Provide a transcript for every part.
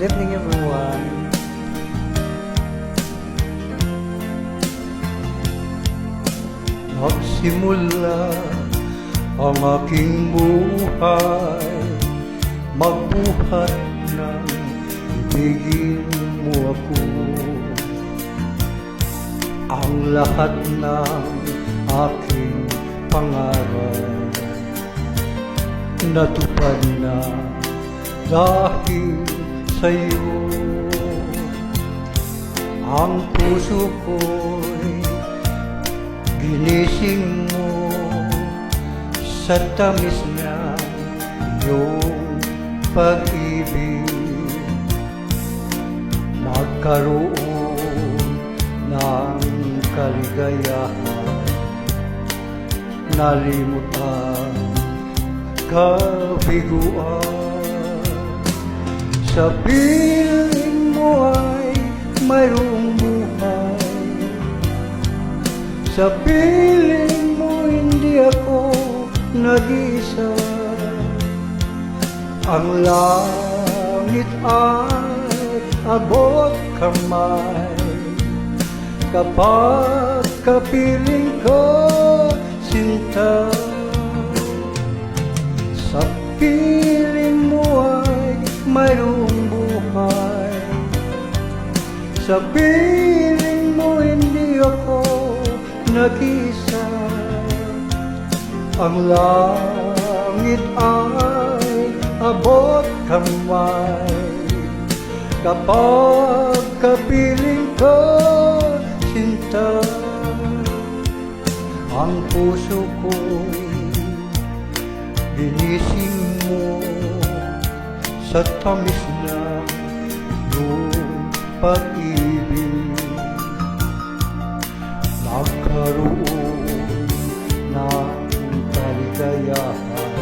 Good evening, everyone. Nagsimula ang aking buhay, magbuhat ng ibigin mo ako. Ang lahat ng aking pangarap natupad na dahil sa'yo. Ang puso ko'y ginising mo sa tamis na iyong pag-ibig. Nagkaroon ng kaligayahan, nalimot ang kabiguan. Sa piling mo ay mayroong buhay, sa piling mo hindi ako nag-isa. Ang langit ay abot kamay kapag kapiling ko, sinta. Sa piling mo ay mayroong buhay, sa piling mo hindi ako nag-isa. Ang langit ay abot kamay kapag kapiling ko, sinta. Ang puso ko'y ginising mo sa tamis na iyong pag-ibig. Nagkaroon ng kaligayahan,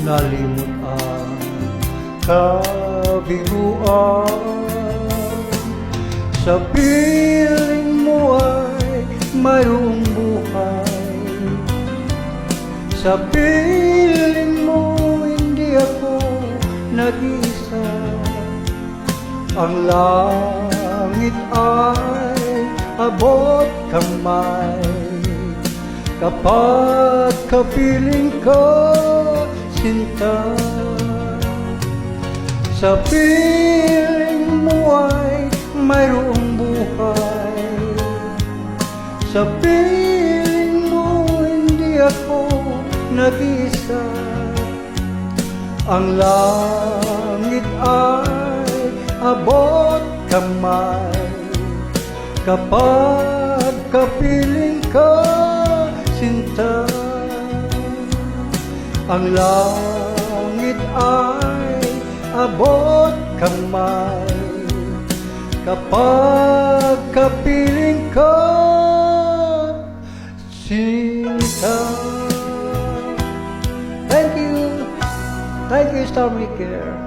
nalimot ang kabiguan. Sa piling mo ay mayroong buhay, sa piling mo hindi ako nag-isa. Ang langit ay abot kamay kapag kapiling ko, sinta. Sa piling mo ay mayroong buhay, sa piling mo hindi ako nag-isa. Ang langit ay abot kamay kapag kapiling ko, sinta. Ang langit ay abot kamay kapag kapiling ko, sinta. Thank you, Star Maker.